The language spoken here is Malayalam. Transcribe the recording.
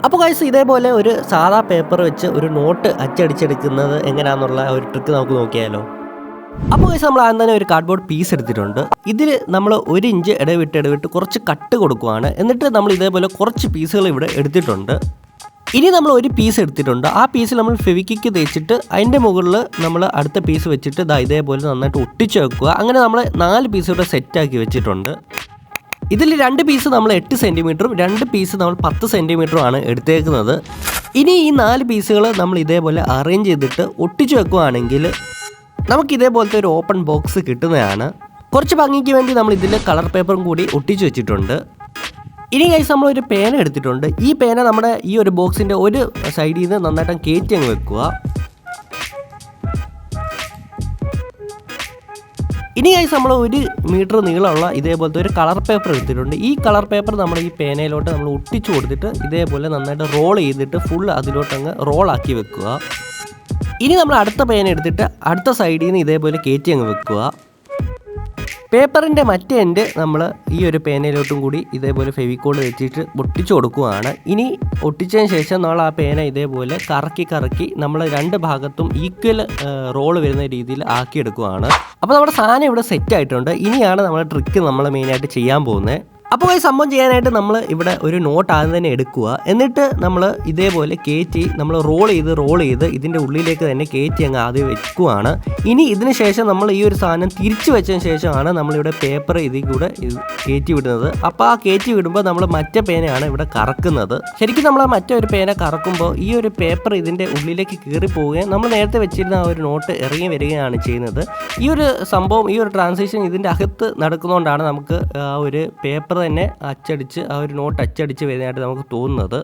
അപ്പോൾ ഗൈസ് ഇതേപോലെ ഒരു സാധാ പേപ്പർ വെച്ച് ഒരു നോട്ട് അച്ചടിച്ചെടുക്കുന്നത് എങ്ങനെയാണെന്നുള്ള ഒരു ട്രിക്ക് നമുക്ക് നോക്കിയാലോ. അപ്പോൾ ഗൈസ് നമ്മൾ ആദ്യം തന്നെ ഒരു കാർഡ്ബോർഡ് പീസ് എടുത്തിട്ടുണ്ട്. ഇതിൽ നമ്മൾ 1 ഇഞ്ച് ഇടവിട്ട് കുറച്ച് കട്ട് കൊടുക്കുകയാണ്. എന്നിട്ട് നമ്മൾ ഇതേപോലെ കുറച്ച് പീസുകൾ ഇവിടെ എടുത്തിട്ടുണ്ട്. ഇനി നമ്മൾ ഒരു പീസ് എടുത്തിട്ടുണ്ട്. ആ പീസിൽ നമ്മൾ ഫെവിക്വിക്ക് തേച്ചിട്ട് അതിൻ്റെ മുകളിൽ നമ്മൾ അടുത്ത പീസ് വെച്ചിട്ട് ഇതേപോലെ നന്നായിട്ട് ഒട്ടിച്ച് വെക്കുക. അങ്ങനെ നമ്മൾ 4 പീസ് ഇവിടെ സെറ്റാക്കി വെച്ചിട്ടുണ്ട്. ഇതിൽ 2 പീസ് നമ്മൾ 8 സെൻറ്റിമീറ്ററും 2 പീസ് നമ്മൾ 10 സെൻറ്റിമീറ്ററും ആണ് എടുത്തേക്കുന്നത്. ഇനി ഈ 4 പീസുകൾ നമ്മൾ ഇതേപോലെ അറേഞ്ച് ചെയ്തിട്ട് ഒട്ടിച്ച് വെക്കുകയാണെങ്കിൽ നമുക്ക് ഇതേപോലത്തെ ഒരു ഓപ്പൺ ബോക്സ് കിട്ടുന്നതാണ്. കുറച്ച് ഭംഗിക്ക് വേണ്ടി നമ്മൾ ഇതിൽ കളർ പേപ്പറും കൂടി ഒട്ടിച്ച് വെച്ചിട്ടുണ്ട്. ഇനി ഗൈസ് നമ്മളൊരു പേന എടുത്തിട്ടുണ്ട്. ഈ പേന നമ്മുടെ ഈ ഒരു ബോക്സിൻ്റെ ഒരു സൈഡിൽ നിന്ന് നന്നായിട്ട് കയറ്റി അങ്ങ് വെക്കുക. ഇനി ഗൈസ് നമ്മൾ 1 മീറ്റർ നീളമുള്ള ഇതേപോലത്തെ ഒരു കളർ പേപ്പർ എടുത്തിട്ടുണ്ട്. ഈ കളർ പേപ്പർ നമ്മൾ ഈ പേനയിലോട്ട് നമ്മൾ ഒട്ടിച്ചു കൊടുത്തിട്ട് ഇതേപോലെ നന്നായിട്ട് റോൾ ചെയ്തിട്ട് ഫുൾ അതിലോട്ടങ്ങ് റോളാക്കി വെക്കുക. ഇനി നമ്മൾ അടുത്ത പേന എടുത്തിട്ട് അടുത്ത സൈഡിൽ നിന്ന് ഇതേപോലെ കയറ്റി അങ്ങ് വെക്കുക. പേപ്പറിൻ്റെ മറ്റേ എൻഡ് നമ്മൾ ഈ ഒരു പേനയിലോട്ടും കൂടി ഇതേപോലെ ഫെവിക്കോൾ വെച്ചിട്ട് ഒട്ടിച്ചു കൊടുക്കുകയാണ്. ഇനി ഒട്ടിച്ചതിന് ശേഷം നമ്മൾ ആ പേന ഇതേപോലെ കറക്കി നമ്മൾ 2 ഭാഗത്തും ഈക്വൽ റോള് വരുന്ന രീതിയിൽ ആക്കിയെടുക്കുകയാണ്. അപ്പോൾ നമ്മുടെ സാധനം ഇവിടെ സെറ്റ് ആയിട്ടുണ്ട്. ഇനിയാണ് നമ്മുടെ ട്രിക്ക് നമ്മൾ മെയിനായിട്ട് ചെയ്യാൻ പോകുന്നത്. അപ്പോൾ ഈ സംഭവം ചെയ്യാനായിട്ട് നമ്മൾ ഇവിടെ ഒരു നോട്ട് ആദ്യം തന്നെ എടുക്കുക. എന്നിട്ട് നമ്മൾ ഇതേപോലെ കയറ്റി നമ്മൾ റോൾ ചെയ്ത് ഇതിൻ്റെ ഉള്ളിലേക്ക് തന്നെ കയറ്റി അങ്ങ് ആദ്യം വെക്കുകയാണ്. ഇനി ഇതിന് ശേഷം നമ്മൾ ഈ ഒരു സാധനം തിരിച്ചു വെച്ചതിന് ശേഷമാണ് നമ്മളിവിടെ പേപ്പർ ഇതിൽ കൂടെ കയറ്റി വിടുന്നത്. അപ്പോൾ ആ കയറ്റി വിടുമ്പോൾ നമ്മൾ മറ്റേ പേനയാണ് ഇവിടെ കറക്കുന്നത്. ശരിക്കും നമ്മൾ മറ്റൊരു പേന കറക്കുമ്പോൾ ഈ ഒരു പേപ്പർ ഇതിൻ്റെ ഉള്ളിലേക്ക് കയറി പോവുകയും നമ്മൾ നേരത്തെ വെച്ചിരുന്ന ആ ഒരു നോട്ട് ഇറങ്ങി വരികയാണ് ചെയ്യുന്നത്. ഈ ഒരു സംഭവം ഈ ഒരു ട്രാൻസിഷൻ ഇതിൻ്റെ അകത്ത് നടക്കുന്നതുകൊണ്ടാണ് നമുക്ക് ആ ഒരു പേപ്പർ തന്നെ അച്ചടിച്ച് ആ ഒരു നോട്ട് അച്ചടിച്ച് വരുന്നതായിട്ട് നമുക്ക് തോന്നുന്നത്.